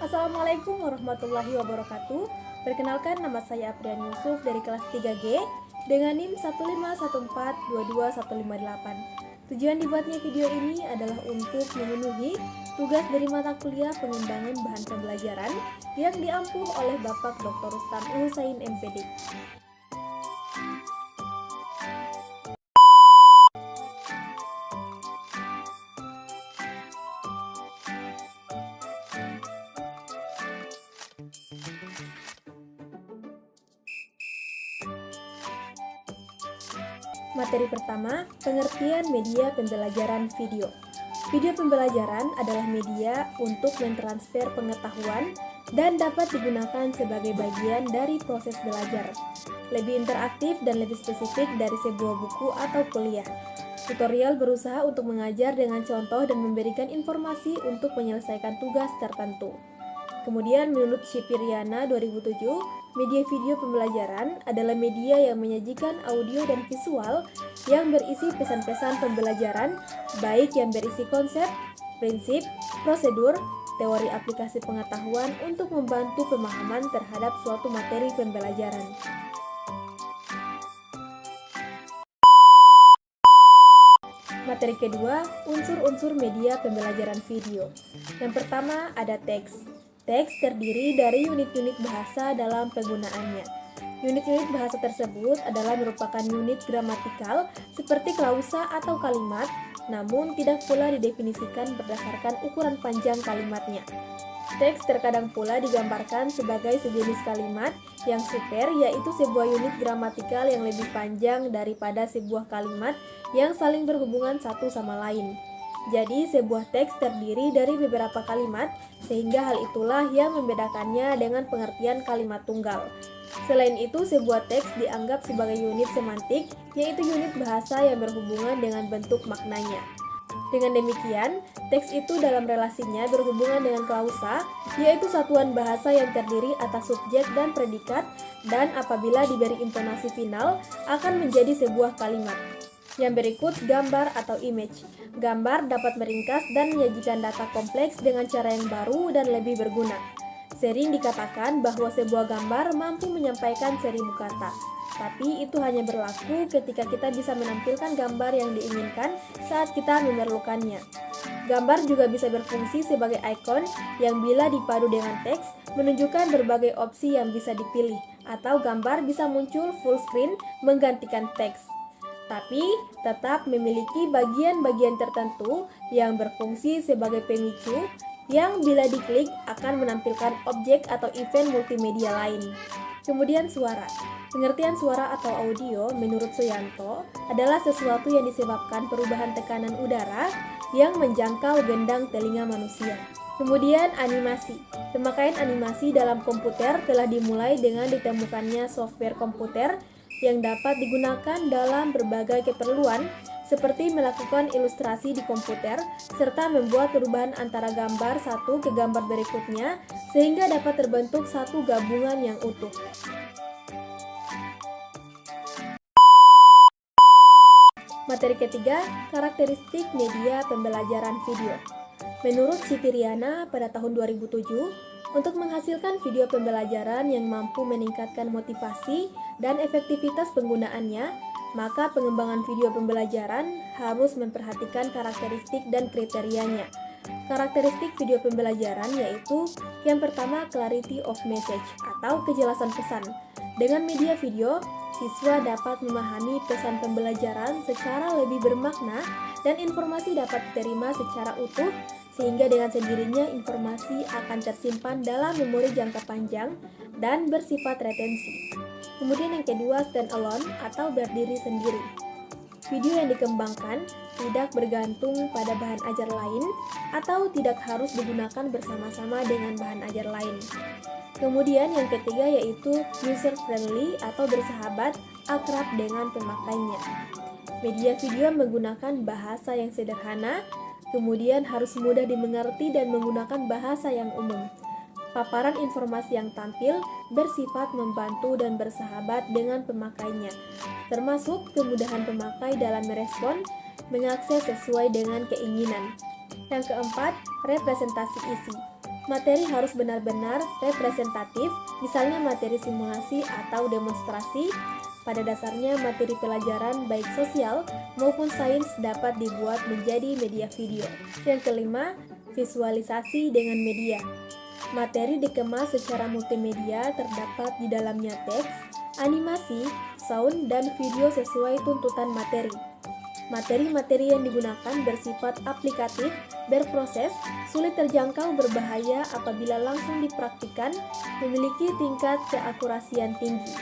Assalamualaikum warahmatullahi wabarakatuh. Perkenalkan, nama saya Aprian Yusuf dari kelas 3G dengan NIM 151422158. Tujuan dibuatnya video ini adalah untuk memenuhi tugas dari mata kuliah pengembangan bahan pembelajaran yang diampuh oleh Bapak Dr. Rustam Husain MPD. Materi pertama, pengertian media pembelajaran video. Video pembelajaran adalah media untuk mentransfer pengetahuan dan dapat digunakan sebagai bagian dari proses belajar. Lebih interaktif dan lebih spesifik dari sebuah buku atau kuliah. Tutorial berusaha untuk mengajar dengan contoh dan memberikan informasi untuk menyelesaikan tugas tertentu. Kemudian menurut Shipiriana 2007, media video pembelajaran adalah media yang menyajikan audio dan visual yang berisi pesan-pesan pembelajaran, baik yang berisi konsep, prinsip, prosedur, teori aplikasi pengetahuan untuk membantu pemahaman terhadap suatu materi pembelajaran. Materi kedua, unsur-unsur media pembelajaran video. Yang pertama ada teks. Teks terdiri dari unit-unit bahasa dalam penggunaannya. Unit-unit bahasa tersebut adalah merupakan unit gramatikal seperti klausa atau kalimat, namun tidak pula didefinisikan berdasarkan ukuran panjang kalimatnya. Teks terkadang pula digambarkan sebagai sejenis kalimat yang super, yaitu sebuah unit gramatikal yang lebih panjang daripada sebuah kalimat yang saling berhubungan satu sama lain. Jadi, sebuah teks terdiri dari beberapa kalimat, sehingga hal itulah yang membedakannya dengan pengertian kalimat tunggal. Selain itu, sebuah teks dianggap sebagai unit semantik, yaitu unit bahasa yang berhubungan dengan bentuk maknanya. Dengan demikian, teks itu dalam relasinya berhubungan dengan klausa, yaitu satuan bahasa yang terdiri atas subjek dan predikat, dan apabila diberi intonasi final, akan menjadi sebuah kalimat. Yang berikut gambar atau image. Gambar dapat meringkas dan menyajikan data kompleks dengan cara yang baru dan lebih berguna. Sering dikatakan bahwa sebuah gambar mampu menyampaikan 1000 kata. Tapi itu hanya berlaku ketika kita bisa menampilkan gambar yang diinginkan saat kita memerlukannya. Gambar juga bisa berfungsi sebagai ikon yang bila dipadu dengan teks menunjukkan berbagai opsi yang bisa dipilih, atau gambar bisa muncul full screen menggantikan teks. Tapi tetap memiliki bagian-bagian tertentu yang berfungsi sebagai pemicu yang bila diklik akan menampilkan objek atau event multimedia lain. Kemudian suara. Pengertian suara atau audio menurut Suyanto adalah sesuatu yang disebabkan perubahan tekanan udara yang menjangkau gendang telinga manusia. Kemudian animasi. Pemakaian animasi dalam komputer telah dimulai dengan ditemukannya software komputer yang dapat digunakan dalam berbagai keperluan seperti melakukan ilustrasi di komputer serta membuat perubahan antara gambar satu ke gambar berikutnya sehingga dapat terbentuk satu gabungan yang utuh. Materi ketiga, karakteristik media pembelajaran video. Menurut Shipiriana pada tahun 2007, untuk menghasilkan video pembelajaran yang mampu meningkatkan motivasi dan efektivitas penggunaannya, maka pengembangan video pembelajaran harus memperhatikan karakteristik dan kriterianya. Karakteristik video pembelajaran yaitu yang pertama, clarity of message atau kejelasan pesan. Dengan media video, siswa dapat memahami pesan pembelajaran secara lebih bermakna dan informasi dapat diterima secara utuh, sehingga dengan sendirinya informasi akan tersimpan dalam memori jangka panjang dan bersifat retensi. Kemudian yang kedua, stand alone atau berdiri sendiri. Video yang dikembangkan tidak bergantung pada bahan ajar lain atau tidak harus digunakan bersama-sama dengan bahan ajar lain. Kemudian yang ketiga yaitu user friendly atau bersahabat, akrab dengan pemakainya. Media video menggunakan bahasa yang sederhana, kemudian harus mudah dimengerti dan menggunakan bahasa yang umum. Paparan informasi yang tampil bersifat membantu dan bersahabat dengan pemakainya, termasuk kemudahan pemakai dalam merespon, mengakses sesuai dengan keinginan. Yang keempat, representasi isi. Materi harus benar-benar representatif, misalnya materi simulasi atau demonstrasi. Pada dasarnya, materi pelajaran baik sosial maupun sains dapat dibuat menjadi media video. Yang kelima, visualisasi dengan media. Materi dikemas secara multimedia, terdapat di dalamnya teks, animasi, sound, dan video sesuai tuntutan materi. Materi-materi yang digunakan bersifat aplikatif, berproses, sulit terjangkau, berbahaya apabila langsung dipraktikkan, memiliki tingkat keakurasian tinggi.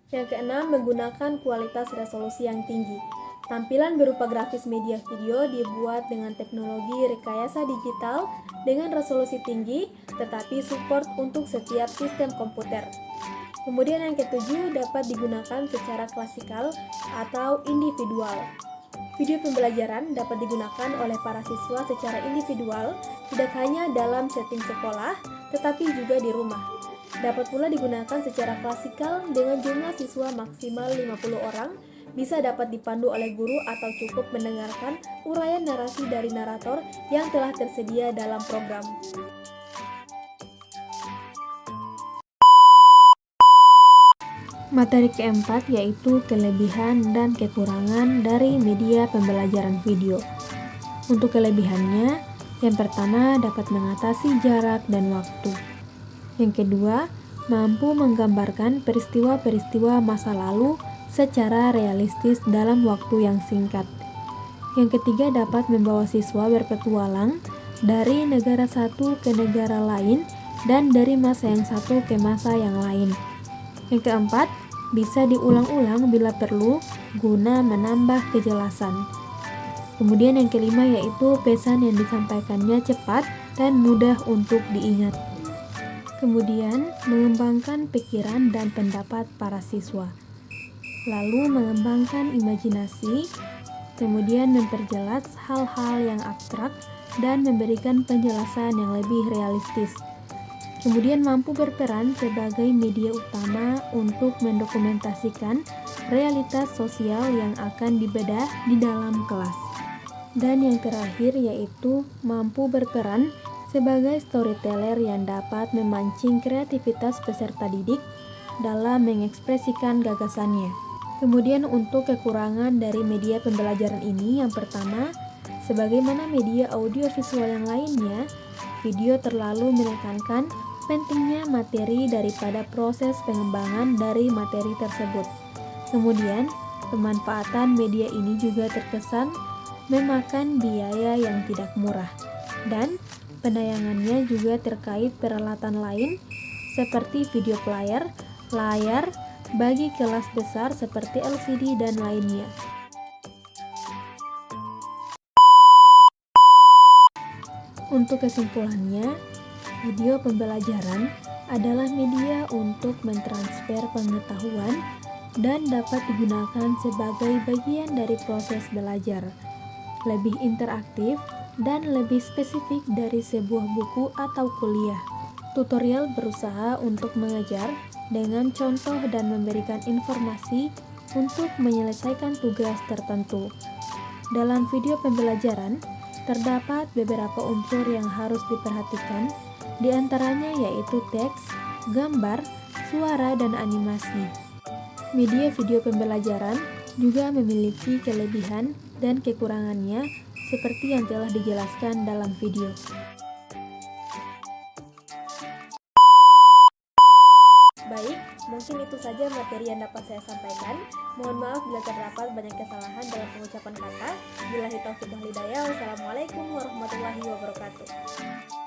Yang keenam, menggunakan kualitas resolusi yang tinggi. Tampilan berupa grafis media video dibuat dengan teknologi rekayasa digital dengan resolusi tinggi, tetapi support untuk setiap sistem komputer. Kemudian yang ketujuh, dapat digunakan secara klasikal atau individual. Video pembelajaran dapat digunakan oleh para siswa secara individual, tidak hanya dalam setting sekolah, tetapi juga di rumah. Dapat pula digunakan secara klasikal dengan jumlah siswa maksimal 50 orang, bisa dapat dipandu oleh guru atau cukup mendengarkan uraian narasi dari narator yang telah tersedia dalam program. Materi keempat yaitu kelebihan dan kekurangan dari media pembelajaran video. Untuk kelebihannya, yang pertama dapat mengatasi jarak dan waktu. Yang kedua, mampu menggambarkan peristiwa-peristiwa masa lalu secara realistis dalam waktu yang singkat. Yang ketiga, dapat membawa siswa berpetualang dari negara satu ke negara lain dan dari masa yang satu ke masa yang lain. Yang keempat, bisa diulang-ulang bila perlu guna menambah kejelasan. Kemudian yang kelima yaitu pesan yang disampaikannya cepat dan mudah untuk diingat. Kemudian mengembangkan pikiran dan pendapat para siswa. Lalu mengembangkan imajinasi, kemudian memperjelas hal-hal yang abstrak dan memberikan penjelasan yang lebih realistis. Kemudian mampu berperan sebagai media utama untuk mendokumentasikan realitas sosial yang akan dibedah di dalam kelas. Dan yang terakhir yaitu mampu berperan sebagai storyteller yang dapat memancing kreativitas peserta didik dalam mengekspresikan gagasannya. Kemudian untuk kekurangan dari media pembelajaran ini, yang pertama, sebagaimana media audiovisual yang lainnya, video terlalu menekankan pentingnya materi daripada proses pengembangan dari materi tersebut. Kemudian, pemanfaatan media ini juga terkesan memakan biaya yang tidak murah, dan penayangannya juga terkait peralatan lain seperti video player, layar bagi kelas besar seperti LCD dan lainnya. Untuk kesimpulannya, video pembelajaran adalah media untuk mentransfer pengetahuan dan dapat digunakan sebagai bagian dari proses belajar, lebih interaktif dan lebih spesifik dari sebuah buku atau kuliah. Tutorial berusaha untuk mengajar dengan contoh dan memberikan informasi untuk menyelesaikan tugas tertentu. Dalam video pembelajaran, terdapat beberapa unsur yang harus diperhatikan, di antaranya yaitu teks, gambar, suara, dan animasi. Media video pembelajaran juga memiliki kelebihan dan kekurangannya seperti yang telah dijelaskan dalam video. Baik, mungkin itu saja materi yang dapat saya sampaikan. Mohon maaf bila terdapat banyak kesalahan dalam pengucapan kata. Billahi taufiq wal hidayah. Wassalamualaikum warahmatullahi wabarakatuh.